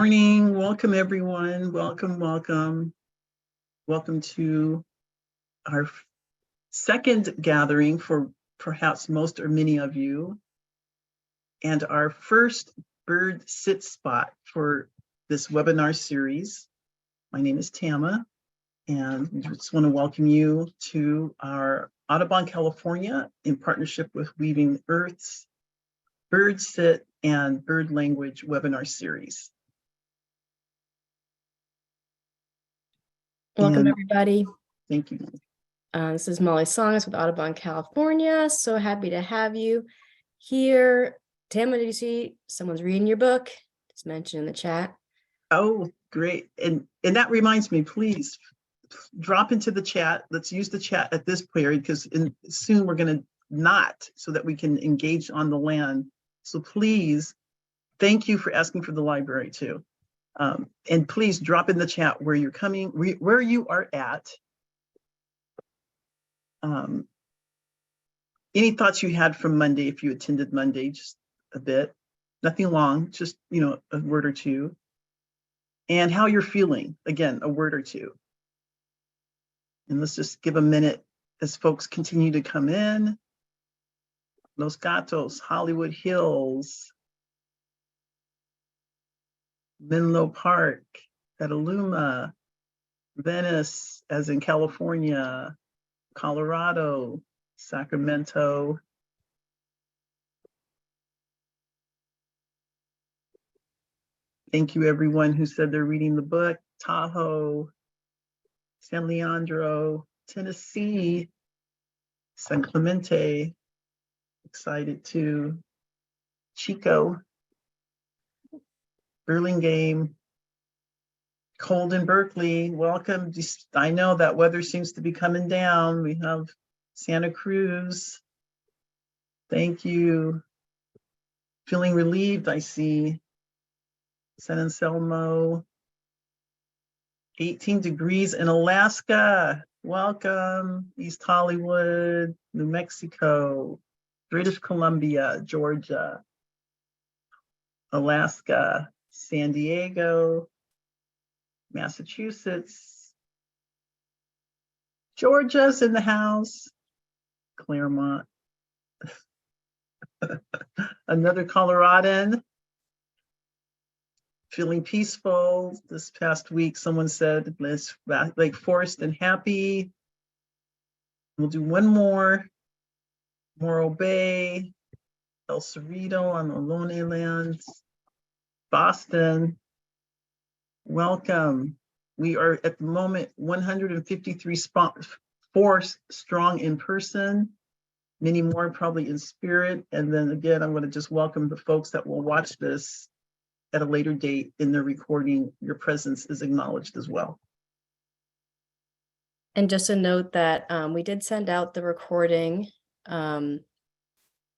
Morning. Welcome, everyone. Welcome to our second gathering for perhaps most or many of you, and our first bird sit spot for this webinar series. My name is Tammah, and we just want to welcome you to our Audubon California in partnership with Weaving Earth's Bird Sit and Bird Language webinar series. Welcome, everybody. Thank you. This is Molly Songs with Audubon California. So happy to have you here. Tammah, did you see someone's reading your book? Just mentioned in the chat. Oh, great. And that reminds me, please drop into the chat. Let's use the chat at this period because soon we're going to not, so that we can engage on the land. So please, thank you for asking for the library too. And please drop in the chat where you're coming, where you are at. Any thoughts you had from Monday, if you attended Monday, just a bit, nothing long, just, a word or two. And how you're feeling, again, a word or two. And let's just give a minute as folks continue to come in. Los Gatos, Hollywood Hills, Menlo Park, Petaluma, Venice, as in California, Colorado, Sacramento. Thank you, everyone who said they're reading the book. Tahoe, San Leandro, Tennessee, San Clemente, excited too. Chico, Burlingame, cold in Berkeley, welcome. I know that weather seems to be coming down. We have Santa Cruz. Thank you. Feeling relieved, I see. San Anselmo. 18 degrees in Alaska. Welcome. East Hollywood, New Mexico, British Columbia, Georgia, Alaska, San Diego, Massachusetts, Georgia's in the house, Claremont, another Coloradan, feeling peaceful. This past week, someone said, let's Lake Forest and happy. We'll do one more, Morro Bay, El Cerrito on the Ohlone Lands, Boston. Welcome. We are at the moment 153 force strong in person, many more probably in spirit. And then again, I'm going to just welcome the folks that will watch this at a later date in the recording. Your presence is acknowledged as well. And just a note that we did send out the recording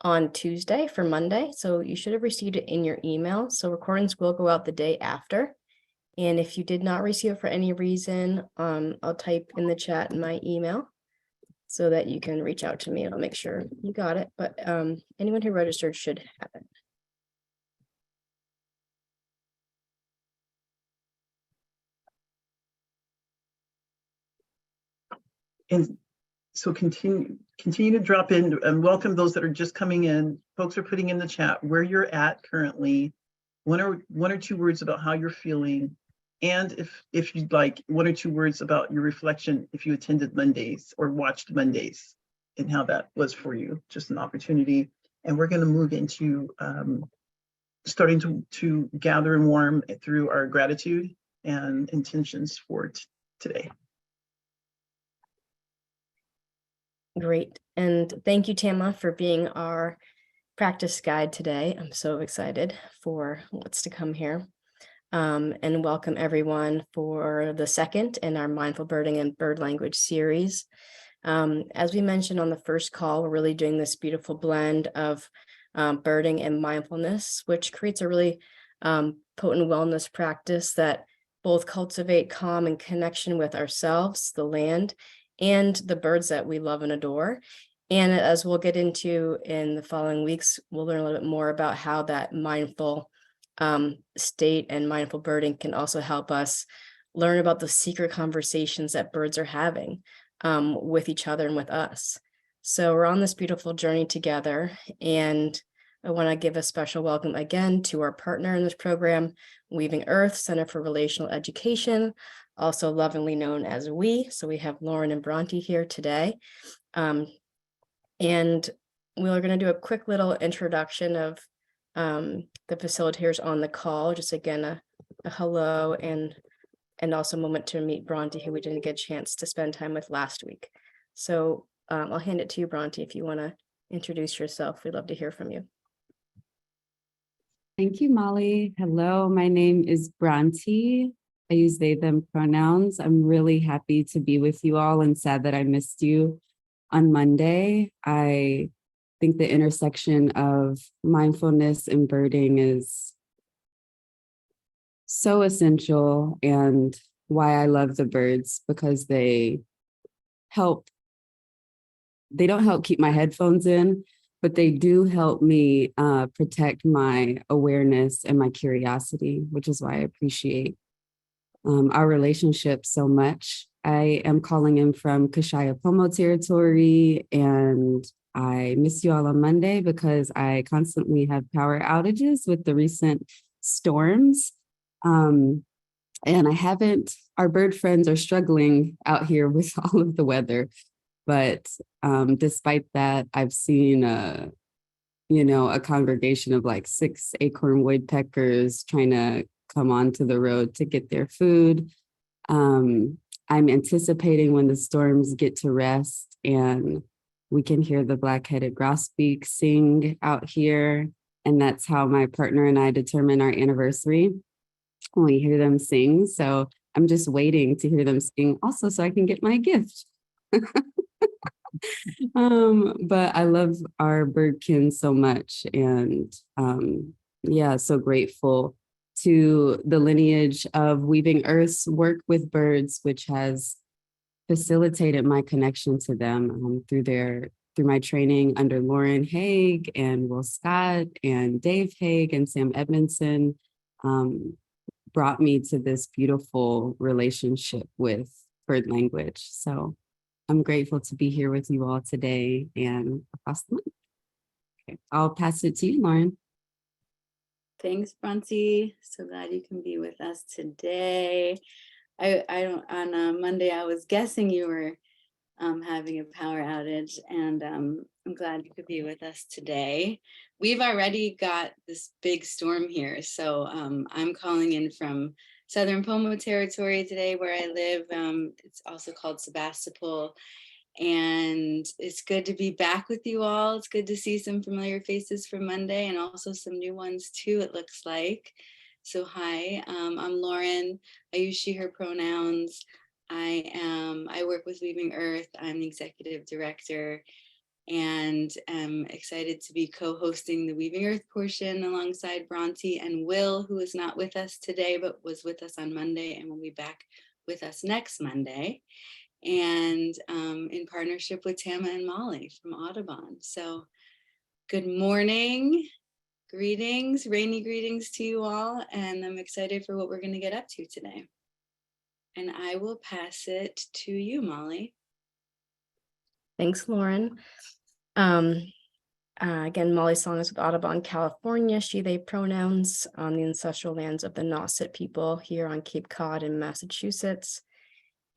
on Tuesday for Monday. So you should have received it in your email. So recordings will go out the day after. And if you did not receive it for any reason, I'll type in the chat my email so that you can reach out to me and I'll make sure you got it. But anyone who registered should have it. And so continue to drop in and welcome those that are just coming in. Folks are putting in the chat where you're at currently, one or two words about how you're feeling, and if you'd like, one or two words about your reflection if you attended Mondays or watched Mondays and how that was for you. Just an opportunity. And we're going to move into starting to gather and warm through our gratitude and intentions for today. Great. And thank you, Tammah, for being our practice guide today. I'm so excited for what's to come here. And welcome everyone for the second in our Mindful Birding and Bird Language series. As we mentioned on the first call, we're really doing this beautiful blend of birding and mindfulness, which creates a really potent wellness practice that both cultivate calm and connection with ourselves, the land, and the birds that we love and adore. And as we'll get into in the following weeks, we'll learn a little bit more about how that mindful state and mindful birding can also help us learn about the secret conversations that birds are having with each other and with us. So we're on this beautiful journey together, and I want to give a special welcome again to our partner in this program, Weaving Earth Center for Relational Education, also lovingly known as WE. So we have Lauren and Bronte here today. And we are going to do a quick little introduction of the facilitators on the call. Just again, a hello and also a moment to meet Bronte, who we didn't get a chance to spend time with last week. So I'll hand it to you, Bronte, if you want to introduce yourself. We'd love to hear from you. Thank you, Molly. Hello, my name is Bronte. I use they, them pronouns. I'm really happy to be with you all and sad that I missed you on Monday. I think the intersection of mindfulness and birding is so essential, and why I love the birds, because they don't help keep my headphones in, but they do help me protect my awareness and my curiosity, which is why I appreciate our relationship so much. I am calling in from Kashaya-Pomo territory, and I miss you all on Monday because I constantly have power outages with the recent storms. And our bird friends are struggling out here with all of the weather. But despite that, I've seen a congregation of like 6 acorn woodpeckers trying to come onto the road to get their food. I'm anticipating when the storms get to rest and we can hear the black-headed grosbeak sing out here. And that's how my partner and I determine our anniversary, when we hear them sing. So I'm just waiting to hear them sing also so I can get my gift. But I love our birdkin so much, and so grateful to the lineage of Weaving Earth's work with birds, which has facilitated my connection to them through my training under Lauren Haig and Will Scott and Dave Haig and Sam Edmondson, brought me to this beautiful relationship with bird language. So I'm grateful to be here with you all today and across the month. Okay, I'll pass it to you, Lauren. Thanks, Bronte. So glad you can be with us today. On Monday, I was guessing you were having a power outage, and I'm glad you could be with us today. We've already got this big storm here, so I'm calling in from Southern Pomo territory today, where I live. It's also called Sebastopol, and it's good to be back with you all. It's good to see some familiar faces from Monday and also some new ones too, it looks like. So hi, I'm Lauren. I use she, her pronouns. I work with Weaving Earth. I'm the executive director, and I'm excited to be co-hosting the Weaving Earth portion alongside Bronte and Will, who is not with us today, but was with us on Monday and will be back with us next Monday. And in partnership with Tammah and Molly from Audubon. So good morning, greetings, rainy greetings to you all. And I'm excited for what we're going to get up to today. And I will pass it to you, Molly. Thanks, Lauren. Again, Molly's song is with Audubon California, she, they pronouns, on the ancestral lands of the Nauset people here on Cape Cod in Massachusetts.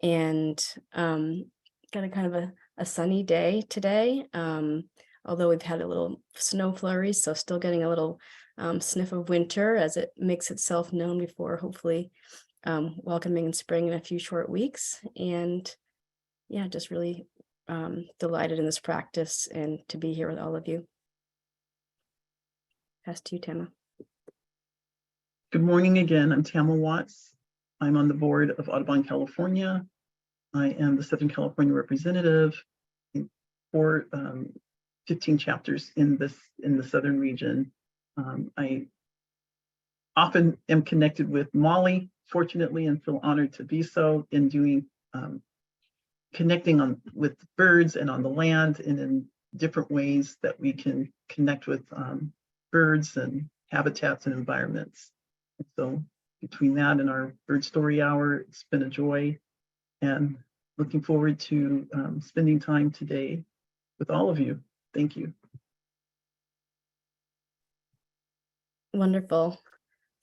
And got a kind of a sunny day today, although we've had a little snow flurries, so still getting a little sniff of winter as it makes itself known before hopefully welcoming spring in a few short weeks. And yeah, just really delighted in this practice and to be here with all of you. Pass to you, Tammah. Good morning again. I'm Tammah Watts. I'm on the board of Audubon California. I am the Southern California representative for 15 chapters in the Southern region. I often am connected with Molly, fortunately, and feel honored to be so in doing connecting with birds and on the land, and in different ways that we can connect with birds and habitats and environments. And so between that and our bird story hour, it's been a joy, and looking forward to spending time today with all of you. Thank you. Wonderful.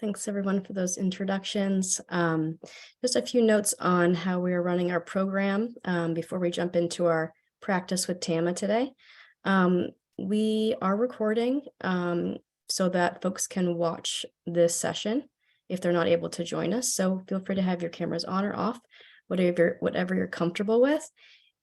Thanks everyone for those introductions. Just a few notes on how we're running our program before we jump into our practice with Tammah today. We are recording so that folks can watch this session if they're not able to join us. So feel free to have your cameras on or off, whatever you're comfortable with.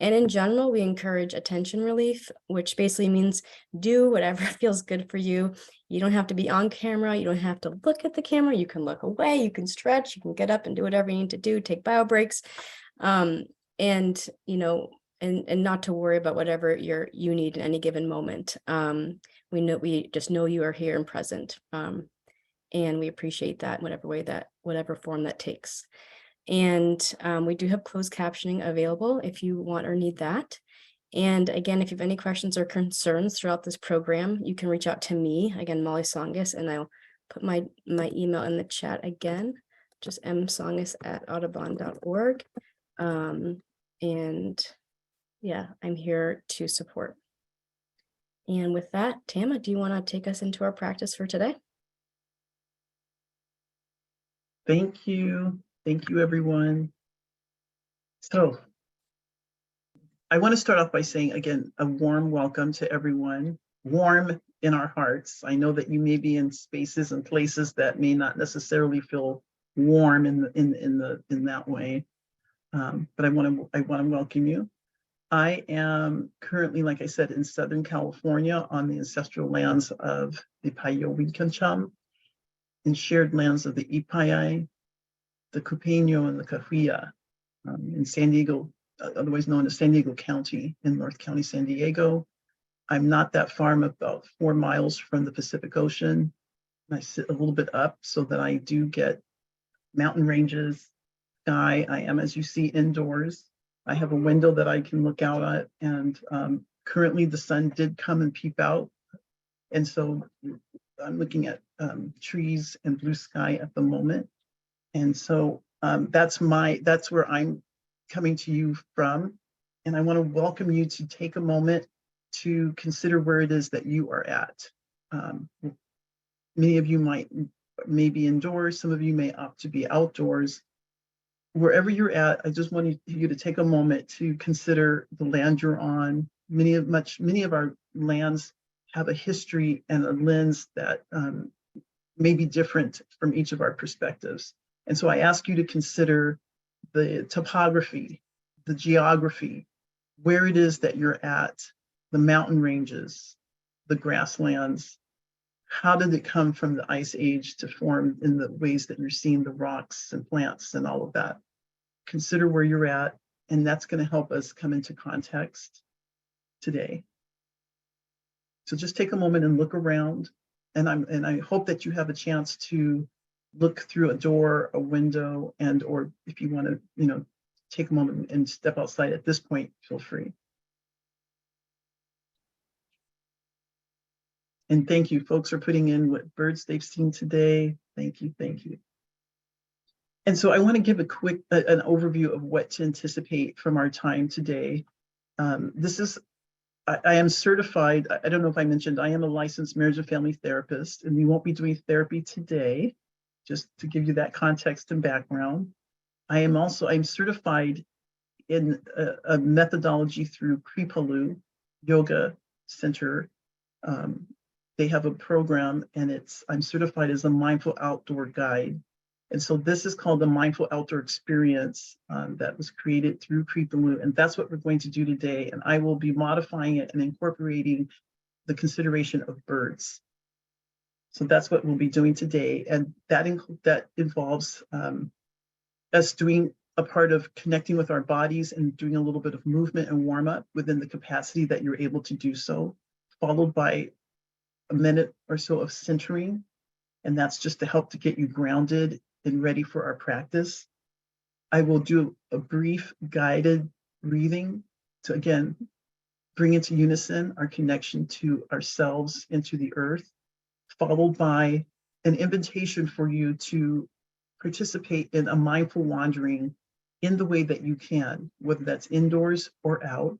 And in general, we encourage attention relief, which basically means do whatever feels good for you. You don't have to be on camera. You don't have to look at the camera. You can look away, you can stretch, you can get up and do whatever you need to do, take bio breaks. And not to worry about whatever you need in any given moment. We just know you are here and present. And we appreciate that in whatever form that takes. And we do have closed captioning available if you want or need that. And again, if you have any questions or concerns throughout this program, you can reach out to me, again, Molly Songus, and I'll put my email in the chat again, just msongus@audubon.org. And yeah, I'm here to support. And with that, Tammah, do you want to take us into our practice for today? Thank you. Thank you, everyone. So I want to start off by saying, again, a warm welcome to everyone, warm in our hearts. I know that you may be in spaces and places that may not necessarily feel warm in that way, but I want to welcome you. I am currently, like I said, in Southern California on the ancestral lands of the Payo-Wincancham, in shared lands of the Ipayay, the Cupeño, and the Cahuilla, in San Diego, otherwise known as San Diego County, in North County, San Diego. I'm not that far. I'm about 4 miles from the Pacific Ocean. And I sit a little bit up so that I do get mountain ranges, sky. I am, as you see, indoors. I have a window that I can look out at, and currently the sun did come and peep out. And so I'm looking at trees and blue sky at the moment. And so that's where I'm coming to you from. And I want to welcome you to take a moment to consider where it is that you are at. Many of you may be indoors, some of you may opt to be outdoors. Wherever you're at, I just want you to take a moment to consider the land you're on. Many of our lands have a history and a lens that may be different from each of our perspectives. And so I ask you to consider the topography, the geography, where it is that you're at, the mountain ranges, the grasslands. How did it come from the ice age to form in the ways that you're seeing the rocks and plants and all of that? Consider where you're at, and that's going to help us come into context today. So just take a moment and look around, and I hope that you have a chance to look through a door, a window, or if you want to, take a moment and step outside at this point, feel free. And thank you, folks, for putting in what birds they've seen today. Thank you, thank you. And so I want to give a quick an overview of what to anticipate from our time today. I am certified. I don't know if I mentioned, I am a licensed marriage and family therapist, and we won't be doing therapy today, just to give you that context and background. I'm certified in a methodology through Kripalu Yoga Center. They have a program, and I'm certified as a mindful outdoor guide. And so this is called the Mindful Outdoor Experience that was created through Kripalu, and that's what we're going to do today. And I will be modifying it and incorporating the consideration of birds. So that's what we'll be doing today, and that involves us doing a part of connecting with our bodies and doing a little bit of movement and warm up within the capacity that you're able to do so, followed by a minute or so of centering, and that's just to help to get you grounded and ready for our practice. I will do a brief guided breathing to, again, bring into unison our connection to ourselves and to the earth, followed by an invitation for you to participate in a mindful wandering in the way that you can, whether that's indoors or out.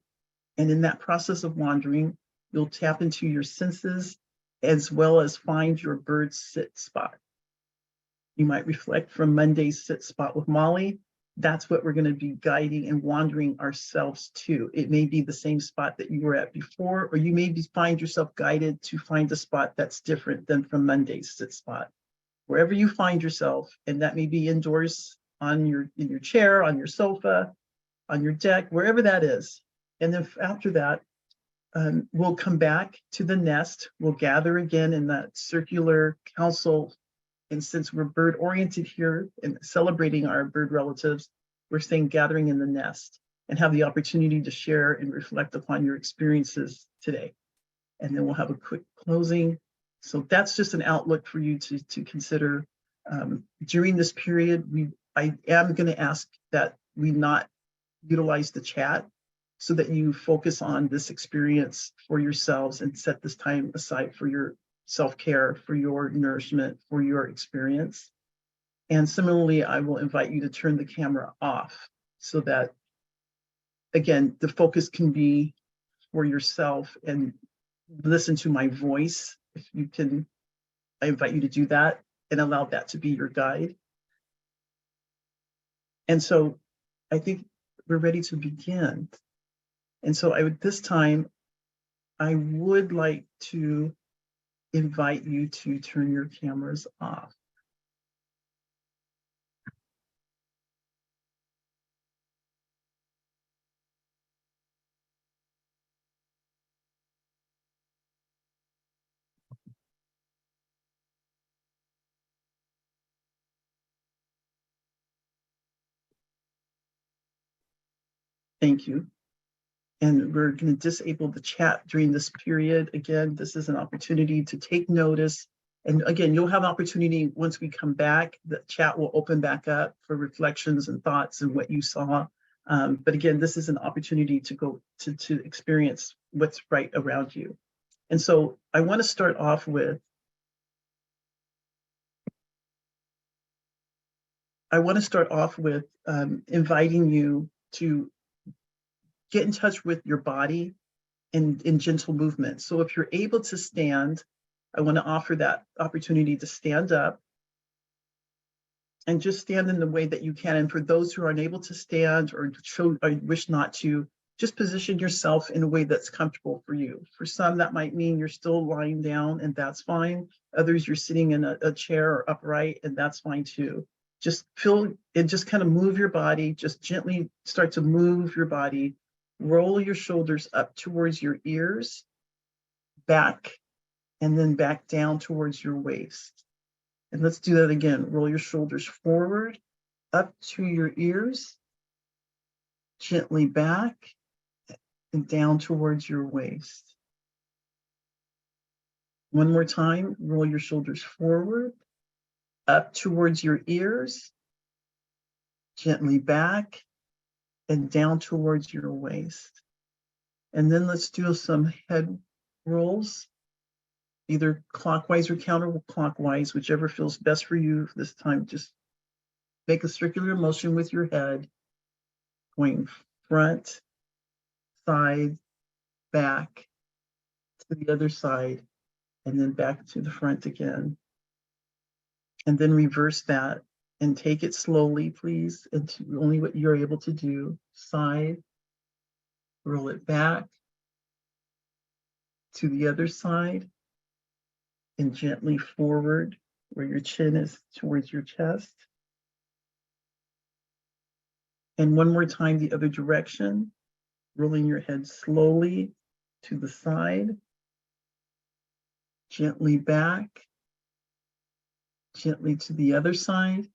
And in that process of wandering, you'll tap into your senses as well as find your bird sit spot. You might reflect from Monday's sit spot with Molly. That's what we're going to be guiding and wandering ourselves to. It may be the same spot that you were at before, or you may find yourself guided to find a spot that's different than from Monday's sit spot. Wherever you find yourself, and that may be indoors in your chair, on your sofa, on your deck, wherever that is. And then after that, we'll come back to the nest. We'll gather again in that circular council. And since we're bird oriented here and celebrating our bird relatives, we're saying gathering in the nest and have the opportunity to share and reflect upon your experiences today. And then we'll have a quick closing. So that's just an outlook for you to consider. During this period, I am going to ask that we not utilize the chat so that you focus on this experience for yourselves and set this time aside for your self-care, for your nourishment, for your experience. And similarly, I will invite you to turn the camera off so that, again, the focus can be for yourself and listen to my voice. If you can, I invite you to do that and allow that to be your guide. And so I think we're ready to begin. And so this time, I would like to invite you to turn your cameras off. Thank you. And we're going to disable the chat during this period. Again, this is an opportunity to take notice. And again, you'll have opportunity once we come back, the chat will open back up for reflections and thoughts and what you saw. But again, this is an opportunity to go to experience what's right around you. And so I want to start off with inviting you to get in touch with your body in gentle movement. So if you're able to stand, I want to offer that opportunity to stand up and just stand in the way that you can. And for those who are unable to stand or wish not to, just position yourself in a way that's comfortable for you. For some, that might mean you're still lying down, and that's fine. Others, you're sitting in a chair or upright, and that's fine too. Just feel and just kind of move your body, just gently start to move your body. Roll your shoulders up towards your ears, back, and then back down towards your waist. And let's do that again. Roll your shoulders forward, up to your ears, gently back, and down towards your waist. One more time, roll your shoulders forward, up towards your ears, gently back, and down towards your waist. And then let's do some head rolls, either clockwise or counterclockwise, whichever feels best for you this time. Just make a circular motion with your head, going front, side, back, to the other side, and then back to the front again. And then reverse that and take it slowly, please, into only what you're able to do. Side, roll it back to the other side, and gently forward where your chin is towards your chest. And one more time, the other direction, rolling your head slowly to the side, gently back, gently to the other side,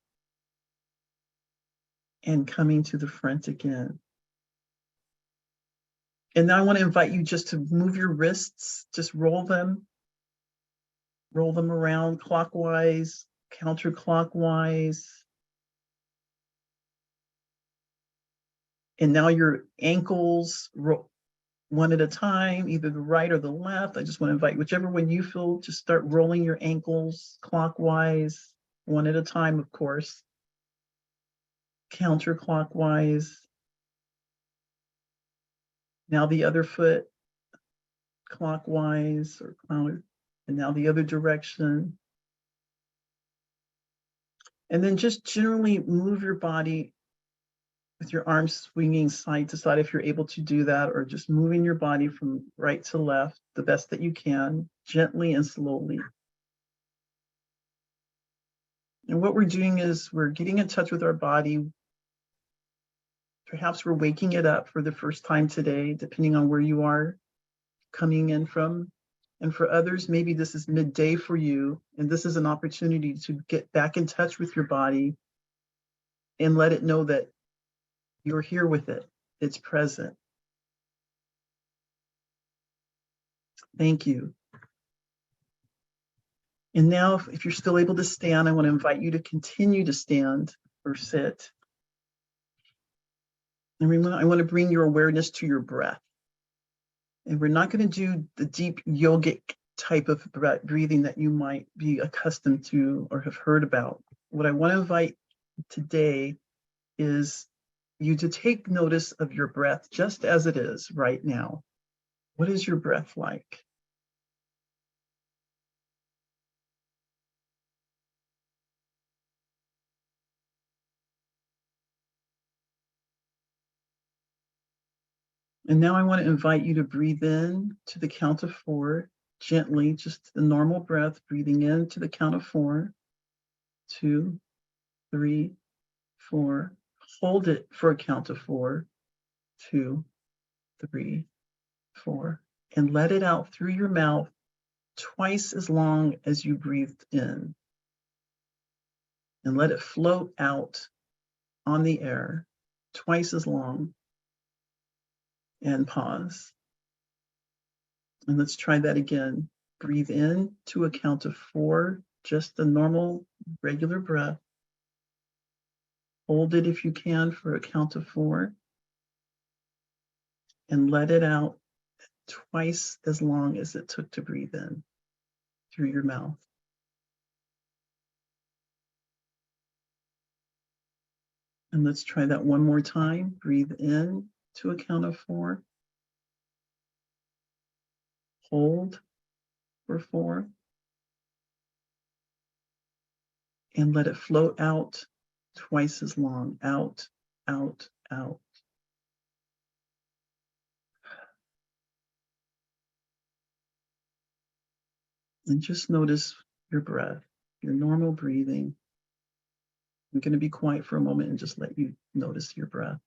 and coming to the front again. And now I want to invite you just to move your wrists, just roll them around clockwise, counterclockwise. And now your ankles, one at a time, either the right or the left. I just want to invite whichever one you feel, just start rolling your ankles clockwise, one at a time, of course, counterclockwise. Now the other foot clockwise or counter, and now the other direction. And then just generally move your body with your arms swinging side to side if you're able to do that, or just moving your body from right to left the best that you can, gently and slowly. And what we're doing is we're getting in touch with our body. Perhaps we're waking it up for the first time today, depending on where you are coming in from. And for others, maybe this is midday for you, and this is an opportunity to get back in touch with your body and let it know that you're here with it. It's present. Thank you. And now, if you're still able to stand, I want to invite you to continue to stand or sit. And remember, I want to bring your awareness to your breath. And we're not going to do the deep yogic type of breathing that you might be accustomed to or have heard about. What I want to invite today is you to take notice of your breath just as it is right now. What is your breath like? And now I want to invite you to breathe in to the count of 4, gently, just the normal breath, breathing in to the count of 4, 2, 3, 4. Hold it for a count of 4, 2, 3, 4, and let it out through your mouth twice as long as you breathed in. And let it float out on the air twice as long. And pause. And let's try that again. Breathe in to a count of 4, just the normal, regular breath. Hold it if you can for a count of 4. And let it out twice as long as it took to breathe in through your mouth. And let's try that one more time. Breathe in to a count of 4. Hold for 4. And let it float out twice as long. Out, out, out. And just notice your breath, your normal breathing. I'm going to be quiet for a moment and just let you notice your breath.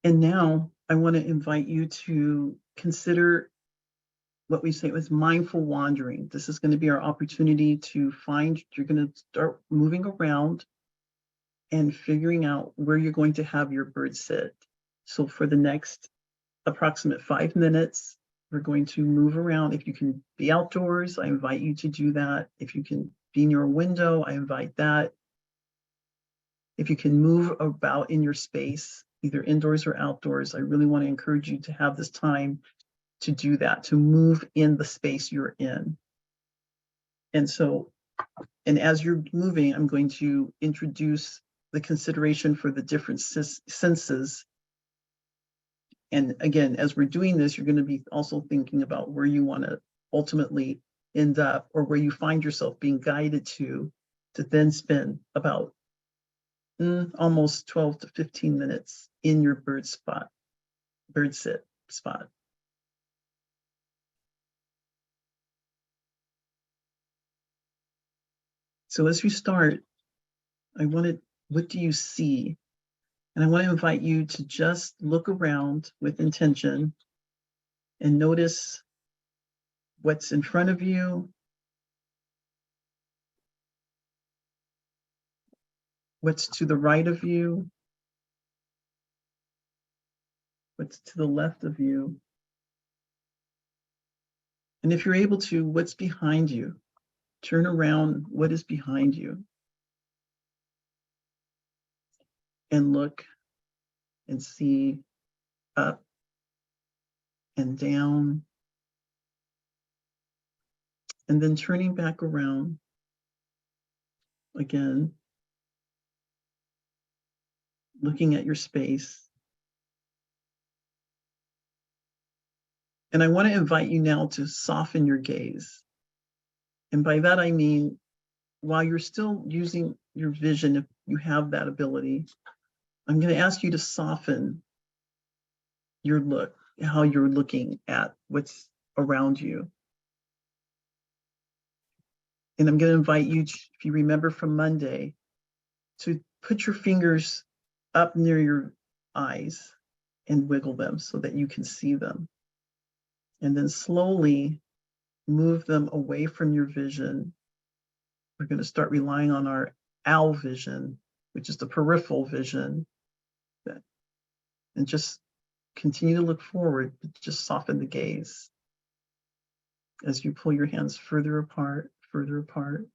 And now I want to invite you to consider what we say was mindful wandering. This is going to be our opportunity to find, you're going to start moving around and figuring out where you're going to have your bird sit. So for the next approximate 5 minutes, we're going to move around. If you can be outdoors, I invite you to do that. If you can be near a window, I invite that. If you can move about in your space, either indoors or outdoors, I really want to encourage you to have this time to do that, to move in the space you're in. And so, and as you're moving, I'm going to introduce the consideration for the different senses. And again, as we're doing this, you're going to be also thinking about where you want to ultimately end up, or where you find yourself being guided to then spend about almost 12 to 15 minutes in your bird sit spot. So as you start, what do you see? And I want to invite you to just look around with intention and notice what's in front of you. what's to the right of you, what's to the left of you. And if you're able to, what's behind you? Turn around, what is behind you? And look and see up and down. And then turning back around again, looking at your space. And I want to invite you now to soften your gaze. And by that, I mean, while you're still using your vision, if you have that ability, I'm going to ask you to soften your look, how you're looking at what's around you. And I'm going to invite you, if you remember from Monday, to put your fingers up near your eyes and wiggle them so that you can see them. And then slowly move them away from your vision. We're going to start relying on our owl vision, which is the peripheral vision. And just continue to look forward, but just soften the gaze as you pull your hands further apart, further apart.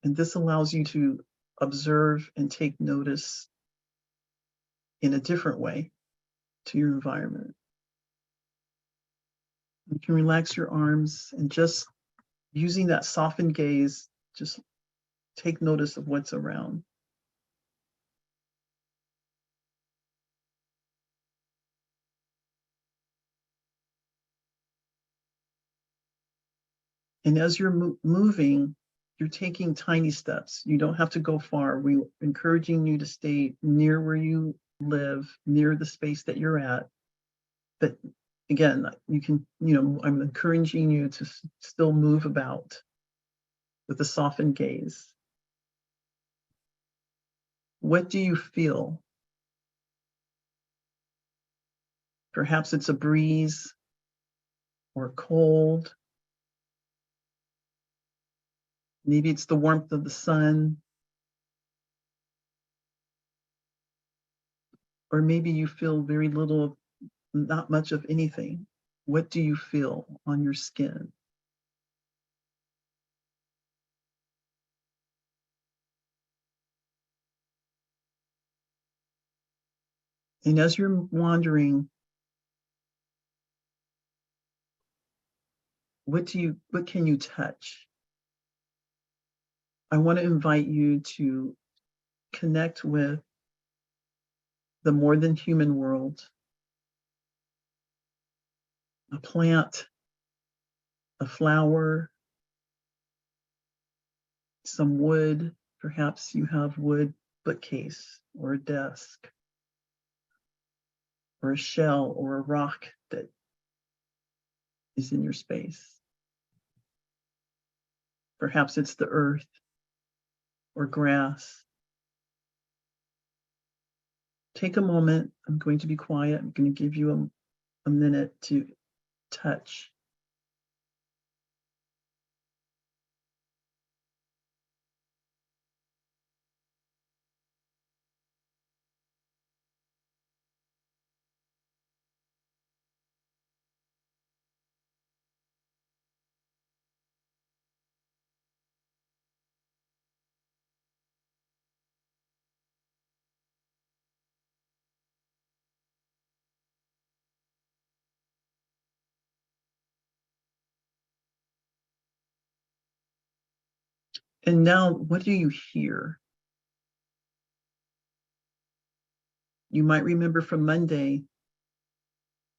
And this allows you to observe and take notice in a different way to your environment. You can relax your arms and just using that softened gaze, just take notice of what's around. And as you're moving, you're taking tiny steps. You don't have to go far. We're encouraging you to stay near where you live, near the space that you're at. But again, you can, I'm encouraging you to still move about with a softened gaze. What do you feel? Perhaps it's a breeze or cold. Maybe it's the warmth of the sun. Or maybe you feel very little, not much of anything. What do you feel on your skin? And as you're wandering, what can you touch? I want to invite you to connect with the more than human world, a plant, a flower, some wood. Perhaps you have wood bookcase or a desk or a shell or a rock that is in your space. Perhaps it's the earth or grass. Take a moment. I'm going to be quiet. I'm going to give you a minute to touch. And now, what do you hear? You might remember from Monday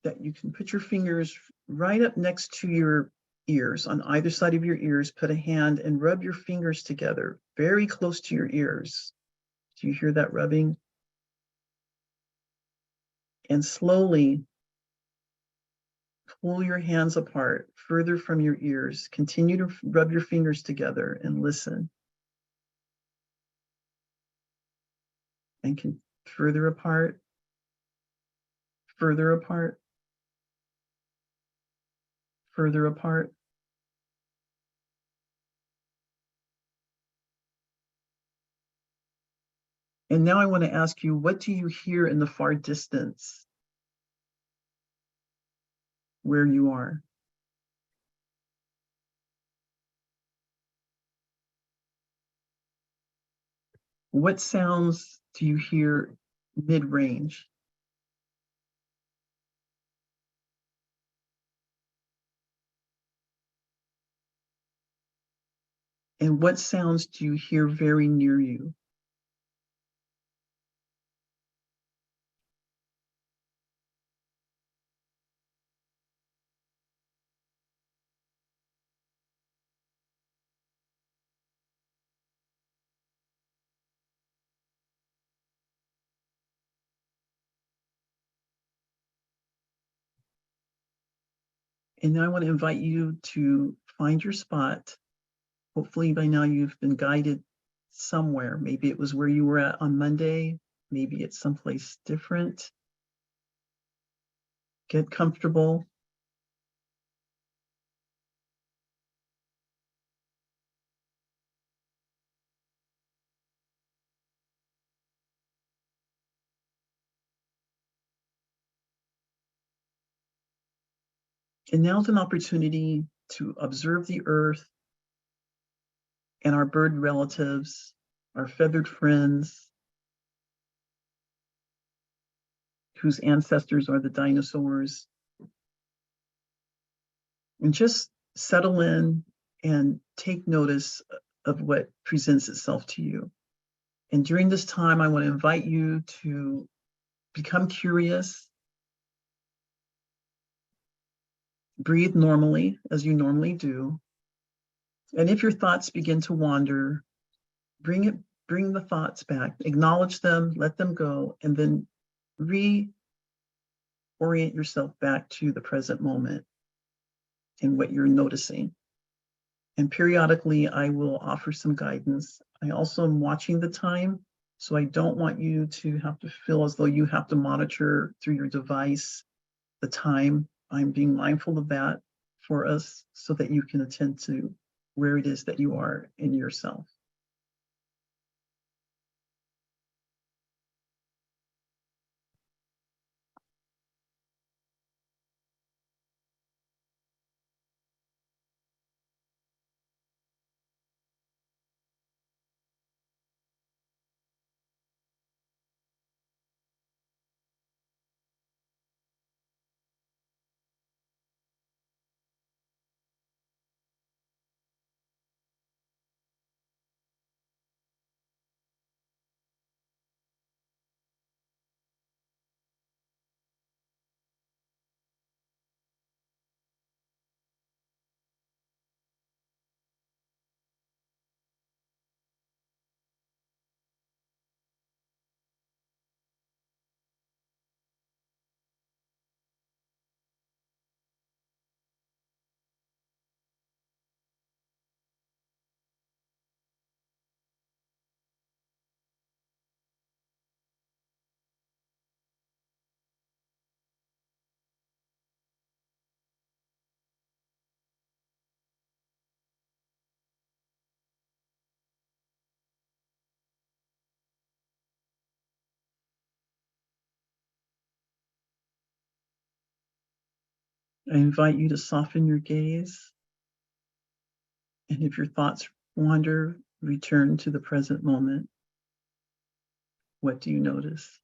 that you can put your fingers right up next to your ears, on either side of your ears, put a hand and rub your fingers together, very close to your ears. Do you hear that rubbing? And slowly pull your hands apart, further from your ears. Continue to rub your fingers together and listen. And can further apart, further apart, further apart. And now I want to ask you, what do you hear in the far distance where you are? What sounds do you hear mid-range? And what sounds do you hear very near you? And now I want to invite you to find your spot. Hopefully by now you've been guided somewhere. Maybe it was where you were at on Monday. Maybe it's someplace different. Get comfortable. And now's an opportunity to observe the earth and our bird relatives, our feathered friends, whose ancestors are the dinosaurs, and just settle in and take notice of what presents itself to you. And during this time, I want to invite you to become curious, breathe normally as you normally do. And if your thoughts begin to wander, bring the thoughts back, acknowledge them, let them go, and then reorient yourself back to the present moment and what you're noticing. And periodically, I will offer some guidance. I also am watching the time, so I don't want you to have to feel as though you have to monitor through your device the time. I'm being mindful of that for us so that you can attend to where it is that you are in yourself. I invite you to soften your gaze. And if your thoughts wander, return to the present moment. What do you notice?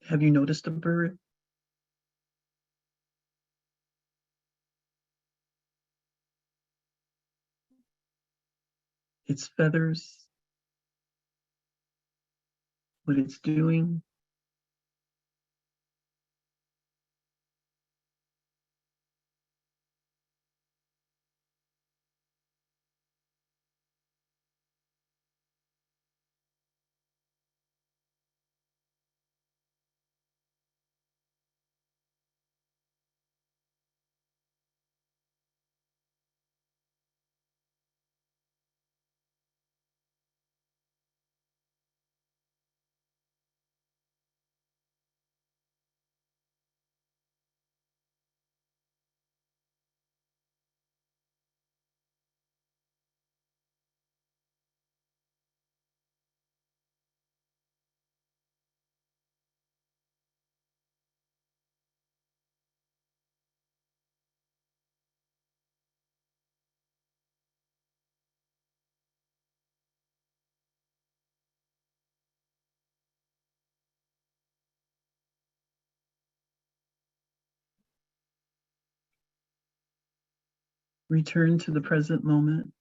Have you noticed a bird? its feathers, what it's doing. Return to the present moment.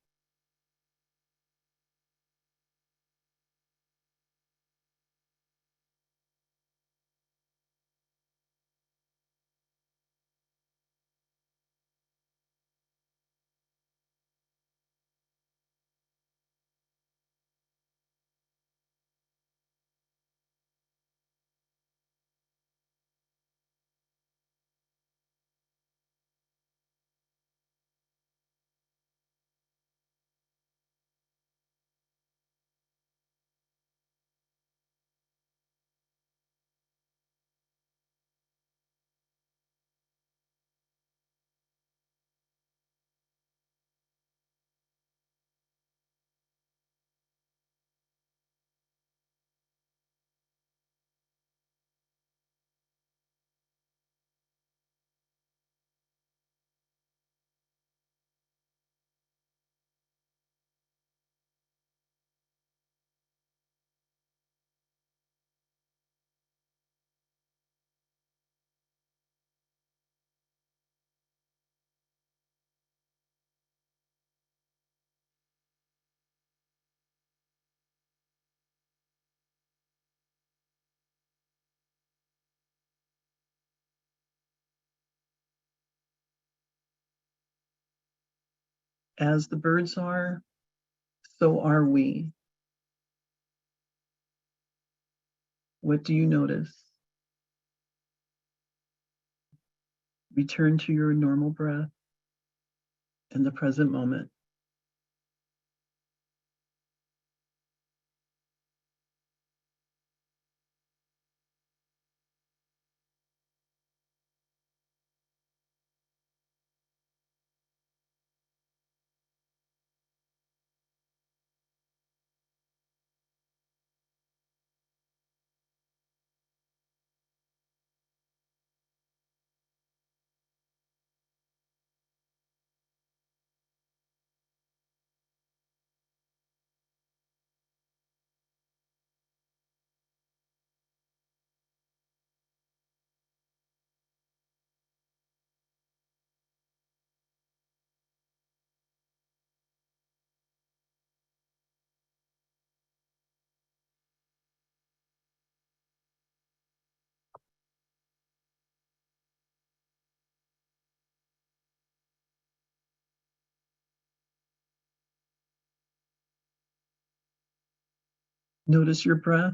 As the birds are, so are we. What do you notice? Return to your normal breath in the present moment. Notice your breath.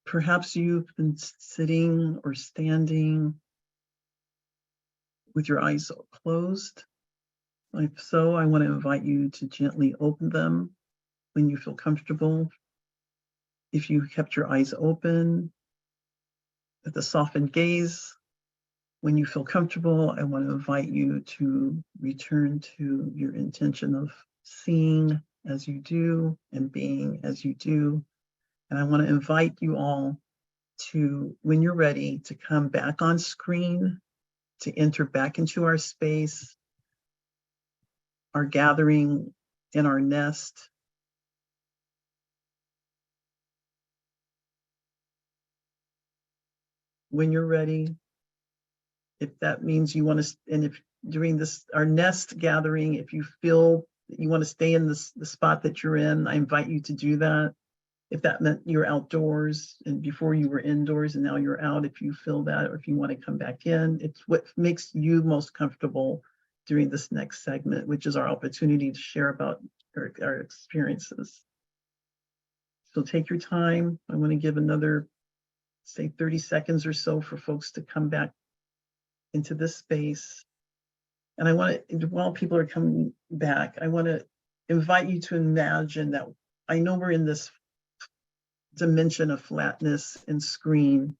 Perhaps you've been sitting or standing with your eyes closed. If so, I want to invite you to gently open them when you feel comfortable. If you kept your eyes open with a softened gaze, when you feel comfortable, I want to invite you to return to your intention of seeing as you do and being as you do. And I want to invite you all to, when you're ready, to come back on screen, to enter back into our space, our gathering in our nest. When you're ready, if that means you want to, and if during our nest gathering, if you feel that you want to stay in the spot that you're in, I invite you to do that. If that meant you're outdoors and before you were indoors and now you're out, if you feel that, or if you want to come back in, it's what makes you most comfortable during this next segment, which is our opportunity to share about our experiences. So take your time. I want to give another, say, 30 seconds or so for folks to come back into this space. And I want to, while people are coming back, I want to invite you to imagine that I know we're in this dimension of flatness and screen,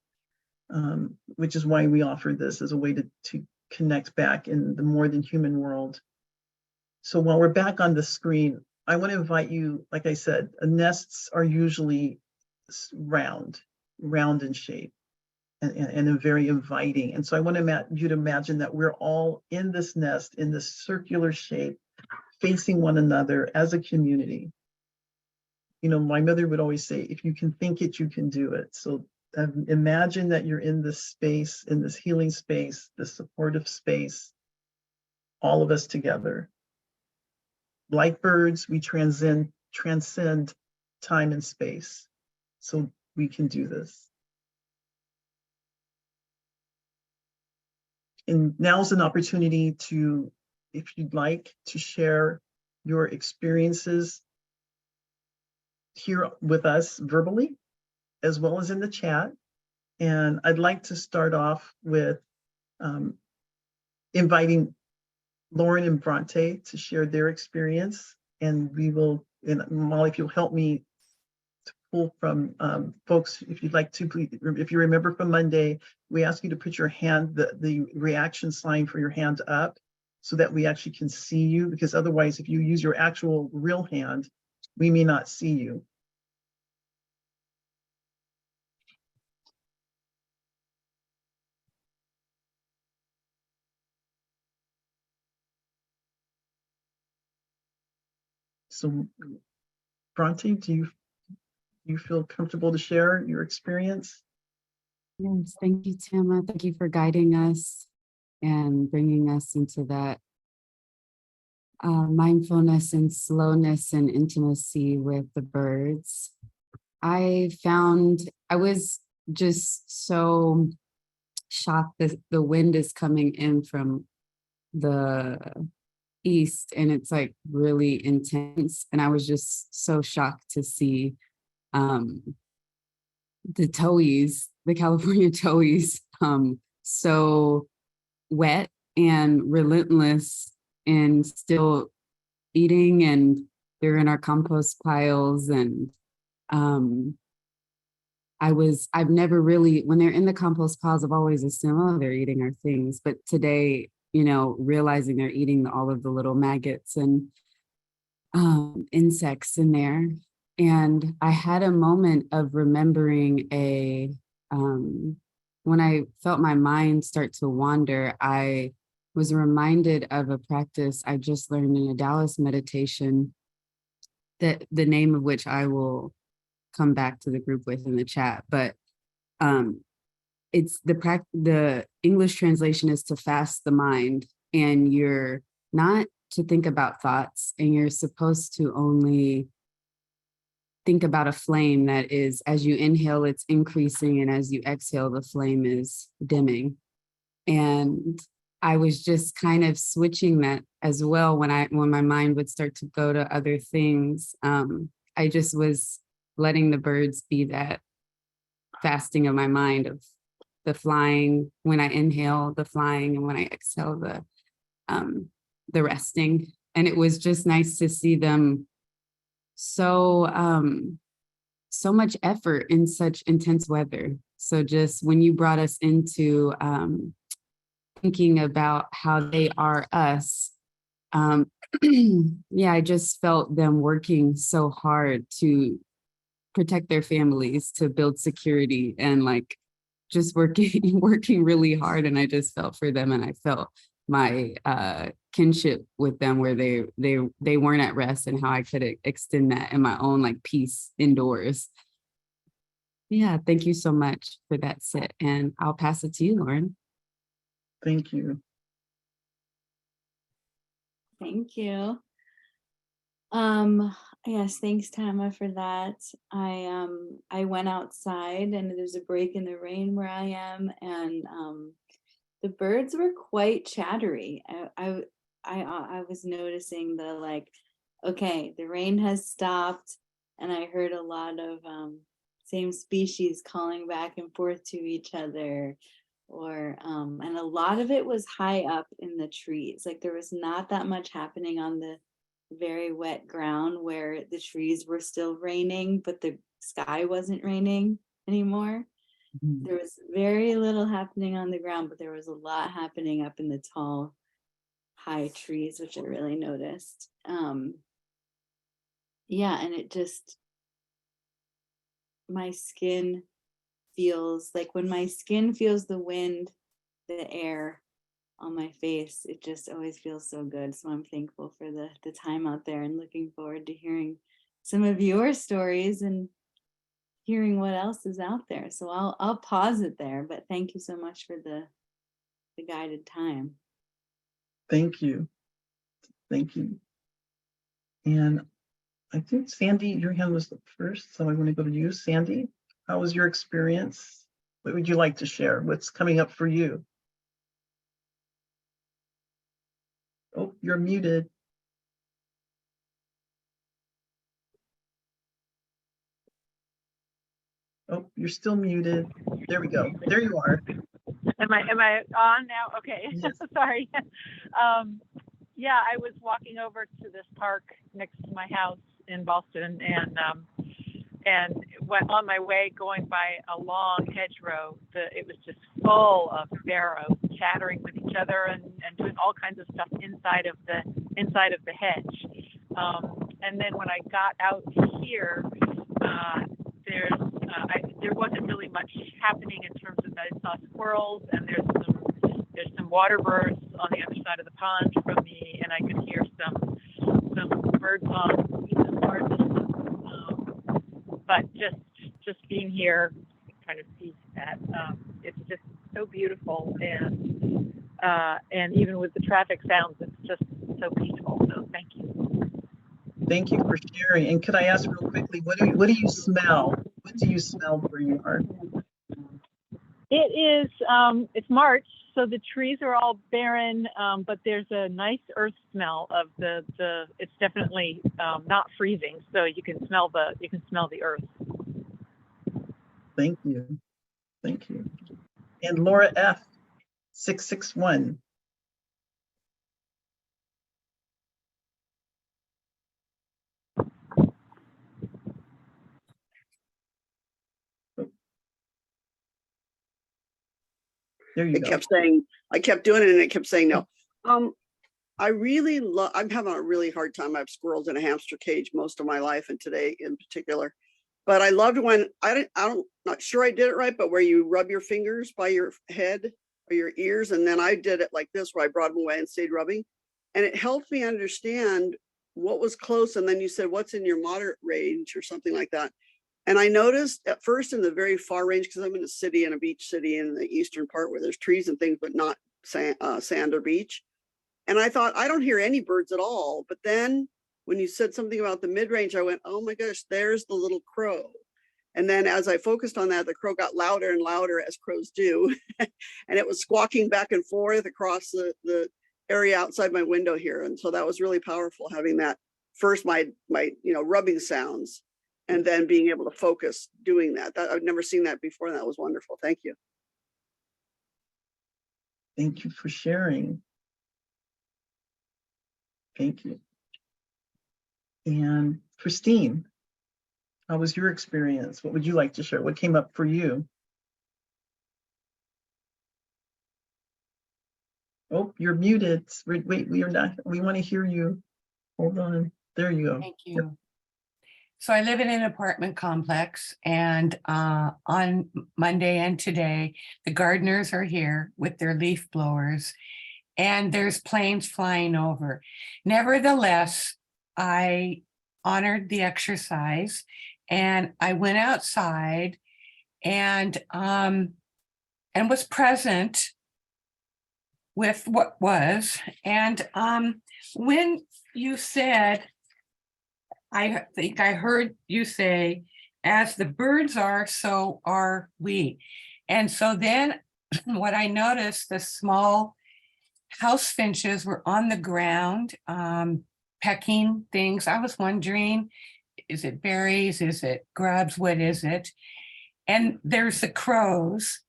which is why we offer this as a way to connect back in the more than human world. So while we're back on the screen, I want to invite you, like I said, nests are usually round in shape and very inviting. And so I want you to imagine that we're all in this nest, in this circular shape, facing one another as a community. You know, my mother would always say, if you can think it, you can do it. So imagine that you're in this space, in this healing space, this supportive space, all of us together. Like birds, we transcend time and space. So we can do this. And now's an opportunity to, if you'd like, to share your experiences here with us verbally, as well as in the chat. And I'd like to start off with inviting Lauren and Bronte to share their experience. And we will, and Molly, if you'll help me to pull from folks, if you'd like to, please, if you remember from Monday, we ask you to put your hand, the reaction sign for your hand up so that we actually can see you, because otherwise, if you use your actual real hand, we may not see you. So, Bronte, do you feel comfortable to share your experience? Yes, thank you, Tammah. Thank you for guiding us and bringing us into that mindfulness and slowness and intimacy with the birds. I was just so shocked that the wind is coming in from the east and it's like really intense. And I was just so shocked to see the towhees, the California towhees, so wet and relentless and still eating, and they're in our compost piles. And I've never really, when they're in the compost piles, I've always assumed, oh, they're eating our things. But today, you know, realizing they're eating all of the little maggots and insects in there. And I had a moment of remembering when I felt my mind start to wander, I was reminded of a practice I just learned in a Taoist meditation, that the name of which I will come back to the group with in the chat. But it's the English translation is to fast the mind, and you're not to think about thoughts, and you're supposed to only think about a flame that is, as you inhale, it's increasing, and as you exhale, the flame is dimming. And I was just kind of switching that as well when my mind would start to go to other things. I just was letting the birds be that fasting of my mind, of the flying when I inhale, the flying, and when I exhale, the resting. And it was just nice to see them so much effort in such intense weather. So just when you brought us into thinking about how they are us, yeah, I just felt them working so hard to protect their families, to build security, and like just working really hard. And I just felt for them, and I felt my kinship with them, where they weren't at rest, and how I could extend that in my own like peace indoors. Yeah, thank you so much for that sit, and I'll pass it to you, Lauren. Thank you. Thank you. Yes, thanks, Tammah, for that. I went outside and there's a break in the rain where I am, and the birds were quite chattery. I was noticing the like, okay, the rain has stopped, and I heard a lot of same species calling back and forth to each other, or and a lot of it was high up in the trees. Like there was not that much happening on the very wet ground where the trees were still raining, but the sky wasn't raining anymore. There was very little happening on the ground, but there was a lot happening up in the tall, high trees, which I really noticed. Yeah, and it just, my skin feels like when my skin feels the wind, the air on my face, it just always feels so good. So I'm thankful for the time out there and looking forward to hearing some of your stories and hearing what else is out there. So I'll pause it there, but thank you so much for the guided time. Thank you. Thank you. And I think Sandy, your hand was the first, so I want to go to you. Sandy, how was your experience? What would you like to share? What's coming up for you? Oh, you're muted. Oh, you're still muted. There we go. There you are. Am I on now? Okay. Yes. Sorry. Yeah, I was walking over to this park next to my house in Boston, and went on my way going by a long hedgerow. It was just full of sparrows chattering with each other and doing all kinds of stuff inside of the hedge. And then when I got out here, there wasn't really much happening in terms of, I saw squirrels, and there's some water birds on the other side of the pond from me, and I could hear some bird songs in the garden. But just being here, kind of see that it's just so beautiful, and even with the traffic sounds, it's just so peaceful. So thank you. Thank you for sharing. And could I ask real quickly, what do you smell? What do you smell where you are? It is, it's March, so the trees are all barren, but there's a nice earth smell of it's definitely not freezing, so you can smell the earth. Thank you. Thank you. And Laura F, 661. There you go. I kept doing it and it kept saying no. I really love, I'm having a really hard time. I have squirrels in a hamster cage most of my life, and today in particular. But I loved when, not sure I did it right, but where you rub your fingers by your head or your ears. And then I did it like this, where I brought them away and stayed rubbing. And it helped me understand what was close. And then you said, what's in your moderate range or something like that. And I noticed at first in the very far range, because I'm in a city, in a beach city in the eastern part where there's trees and things, but not sand or beach. And I thought, I don't hear any birds at all. But then when you said something about the mid-range, I went, oh my gosh, there's the little crow. And then as I focused on that, the crow got louder and louder, as crows do. And it was squawking back and forth across the area outside my window here. And so that was really powerful, having that first, my rubbing sounds, and then being able to focus doing that. I've never seen that before. And that was wonderful. Thank you. Thank you for sharing. Thank you. And Christine, how was your experience? What would you like to share? What came up for you? Oh, you're muted. Wait, we want to hear you. Hold on. There you go. Thank you. So I live in an apartment complex, and on Monday and today, the gardeners are here with their leaf blowers, and there's planes flying over. Nevertheless, I honored the exercise, and I went outside and was present with what was. And when you said, I think I heard you say, as the birds are, so are we. And so then what I noticed, the small house finches were on the ground, pecking things. I was wondering, is it berries? Is it grubs? What is it? And there's the crows.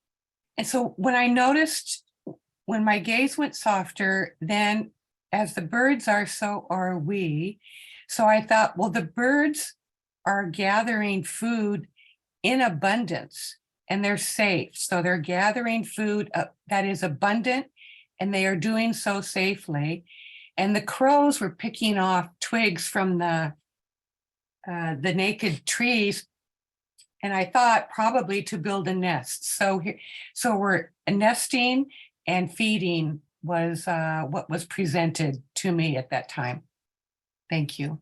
And so when I noticed, when my gaze went softer, then as the birds are, so are we. So I thought, well, the birds are gathering food in abundance and they're safe. So they're gathering food that is abundant and they are doing so safely. And the crows were picking off twigs from the naked trees. And I thought probably to build a nest. So we're nesting and feeding was what was presented to me at that time. Thank you.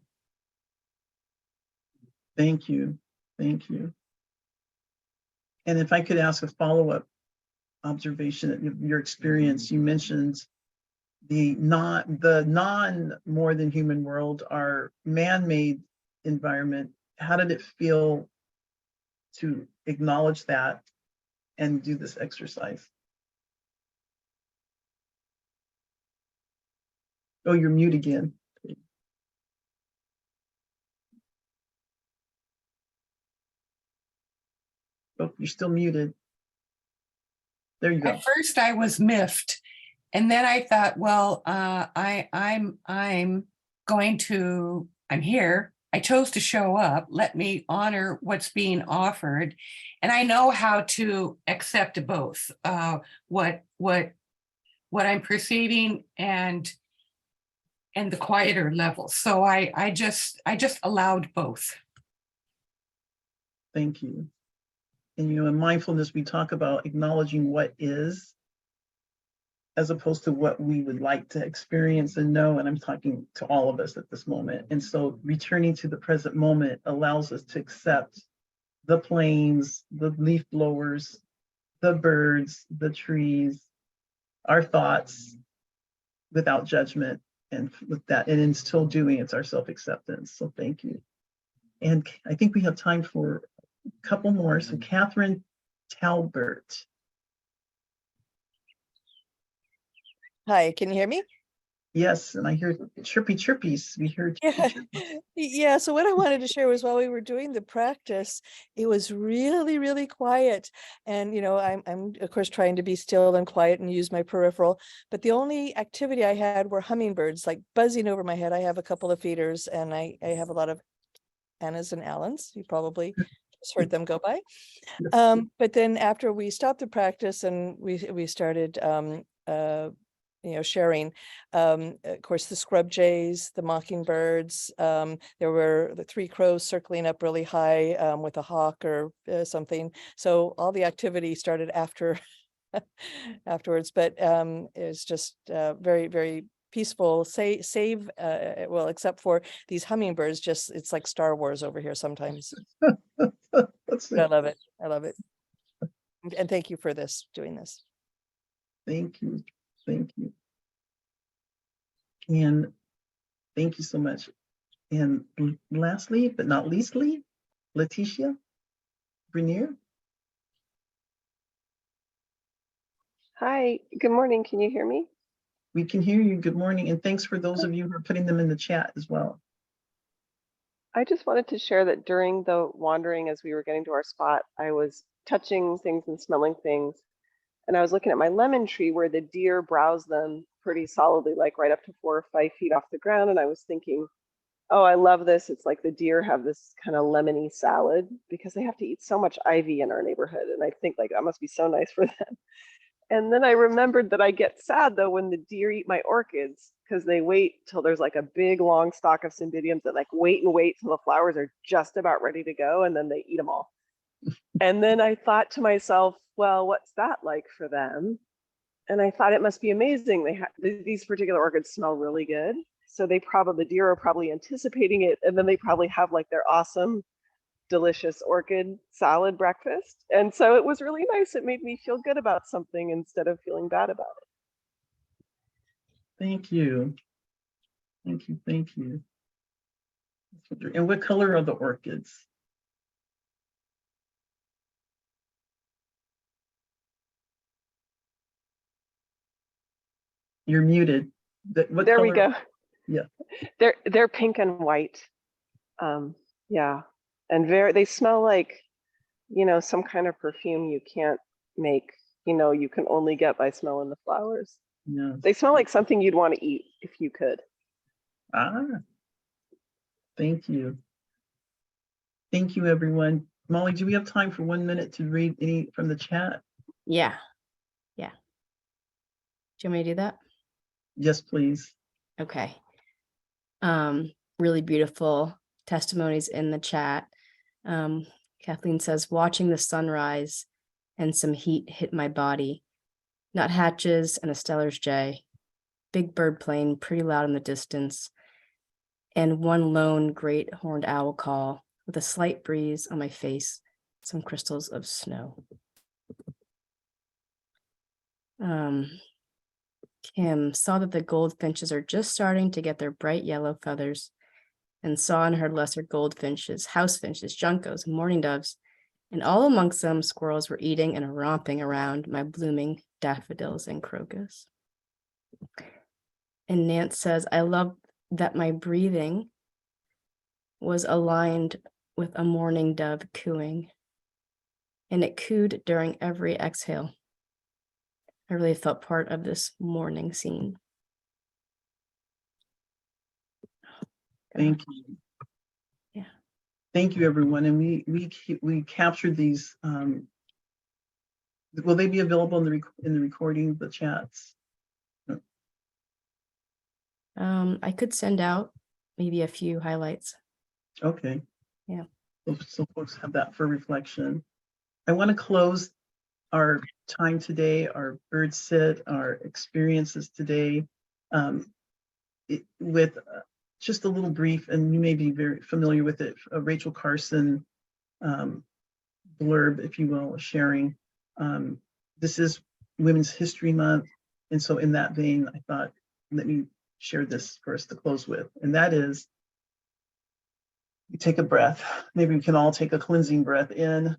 Thank you. Thank you. And if I could ask a follow-up observation of your experience, you mentioned the non more than human world, our man-made environment. How did it feel to acknowledge that and do this exercise? Oh, you're mute again. Oh, you're still muted. There you go. At first I was miffed. And then I thought, well, I'm here. I chose to show up. Let me honor what's being offered. And I know how to accept both what I'm perceiving and the quieter level. So I just allowed both. Thank you. And in mindfulness, we talk about acknowledging what is, as opposed to what we would like to experience and know. And I'm talking to all of us at this moment. And so returning to the present moment allows us to accept the planes, the leaf blowers, the birds, the trees, our thoughts without judgment. And with that, and in still doing, it's our self-acceptance. So thank you. And I think we have time for a couple more. So Catherine Talbert. Hi, can you hear me? Yes, and I hear chirpy chirpies. We heard. Yeah. Yeah, so what I wanted to share was while we were doing the practice, it was really, really quiet. And, I'm of course trying to be still and quiet and use my peripheral, but the only activity I had were hummingbirds like buzzing over my head. I have a couple of feeders and I have a lot of Annas and Allens. You probably just heard them go by. But then after we stopped the practice and we started sharing, of course, the scrub jays, the mockingbirds, there were the 3 crows circling up really high with a hawk or something. So all the activity started afterwards, but it was just very, very peaceful, well, except for these hummingbirds, it's like Star Wars over here sometimes. I love it. I love it. And thank you for doing this. Thank you. Thank you. And thank you so much. And lastly, but not leastly, Leticia Grenier. Hi, good morning. Can you hear me? We can hear you. Good morning. And thanks for those of you who are putting them in the chat as well. I just wanted to share that during the wandering, as we were getting to our spot, I was touching things and smelling things. And I was looking at my lemon tree where the deer browse them pretty solidly, like right up to 4 or 5 feet off the ground. And I was thinking, oh, I love this. It's like the deer have this kind of lemony salad because they have to eat so much ivy in our neighborhood. And I think like that must be so nice for them. And then I remembered that I get sad though when the deer eat my orchids because they wait till there's like a big long stalk of cymbidiums that like wait till the flowers are just about ready to go and then they eat them all. And then I thought to myself, well, what's that like for them? And I thought it must be amazing. These particular orchids smell really good. So the deer are probably anticipating it. And then they probably have like their awesome, delicious orchid salad breakfast. And so it was really nice. It made me feel good about something instead of feeling bad about it. Thank you. Thank you. Thank you. And what color are the orchids? You're muted. What There we color? go. Yeah. They're pink and white. Yeah. And they smell like, some kind of perfume you can't make, you can only get by smelling the flowers. Yeah. They smell like something you'd want to eat if you could. Ah, thank you. Thank you, everyone. Molly, do we have time for 1 minute to read any from the chat? Yeah. Do you want me to do that? Yes, please. Okay. Really beautiful testimonies in the chat. Kathleen says, watching the sunrise and some heat hit my body. Nuthatches and a Stellar's jay. Big bird plane pretty loud in the distance. And one lone great horned owl call with a slight breeze on my face, some crystals of snow. Kim saw that the goldfinches are just starting to get their bright yellow feathers and saw and heard lesser goldfinches, housefinches, juncos, mourning doves, and all amongst them squirrels were eating and romping around my blooming daffodils and crocus. And Nance says, I love that my breathing was aligned with a mourning dove cooing, and it cooed during every exhale. I really felt part of this morning scene. Thank you. Yeah. Thank you, everyone. And we captured these. Will they be available in the recording, the chats? I could send out maybe a few highlights. Okay. Yeah. So folks have that for reflection. I want to close our time today, our bird sit, our experiences today, with just a little brief, and you may be very familiar with it, Rachel Carson blurb, if you will, sharing. This is Women's History Month, and so in that vein, I thought, let me share this for us to close with, and that is, you take a breath. Maybe we can all take a cleansing breath in.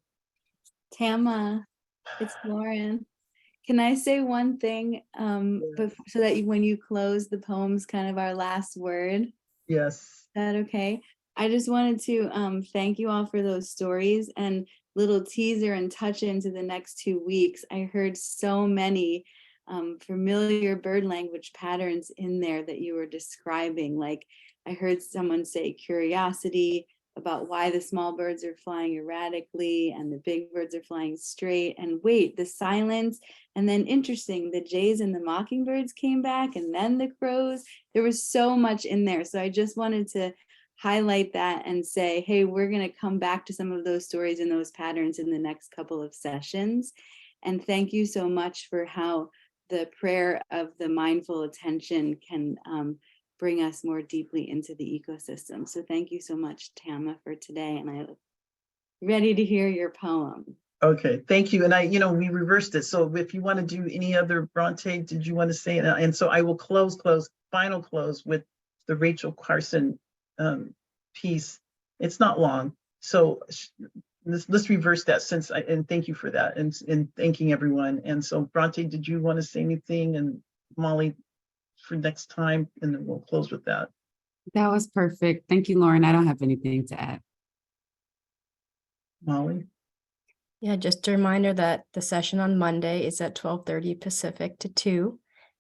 Tammah, it's Lauren. Can I say one thing, but so that when you close the poem's kind of our last word? Yes. Is that okay? I just wanted to thank you all for those stories, and little teaser and touch into the next 2 weeks. I heard so many familiar bird language patterns in there that you were describing. Like I heard someone say curiosity, about why the small birds are flying erratically and the big birds are flying straight, and wait, the silence, and then interesting, the jays and the mockingbirds came back, and then the crows. There was so much in there. So I just wanted to highlight that and say, hey, we're going to come back to some of those stories and those patterns in the next couple of sessions. And thank you so much for how the prayer of the mindful attention can bring us more deeply into the ecosystem. So thank you so much, Tammah, for today. And I'm ready to hear your poem. Okay, thank you. And we reversed it. So if you want to do any other, Bronte, did you want to say it? And so I will final close with the Rachel Carson piece. It's not long. So let's reverse that and thank you for that and thanking everyone. And so Bronte, did you want to say anything? And Molly, for next time, and then we'll close with that. That was perfect. Thank you, Lauren. I don't have anything to add. Molly? Yeah, just a reminder that the session on Monday is at 12:30 Pacific to 2,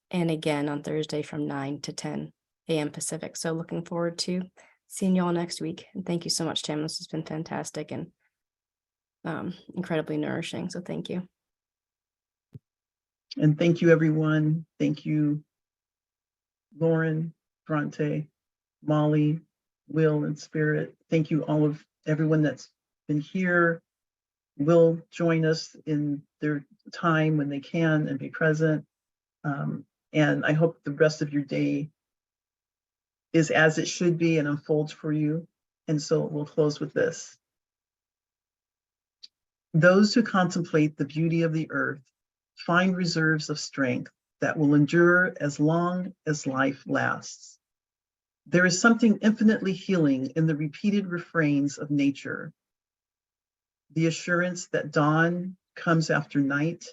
and again on Thursday from 9 to 10 a.m. Pacific. So looking forward to seeing you all next week. And thank you so much, Tim. This has been fantastic and incredibly nourishing. So thank you. And thank you, everyone. Thank you, Lauren, Bronte, Molly, Will, and Spirit. Thank you all of everyone that's been here, will join us in their time when they can and be present. And I hope the rest of your day is as it should be and unfolds for you. And so we'll close with this. Those who contemplate the beauty of the earth find reserves of strength that will endure as long as life lasts. There is something infinitely healing in the repeated refrains of nature. The assurance that dawn comes after night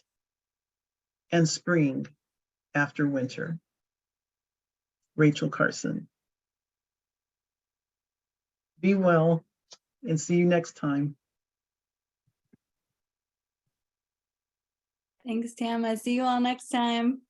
and spring after winter. Rachel Carson. Be well and see you next time. Thanks, Tammah. See you all next time.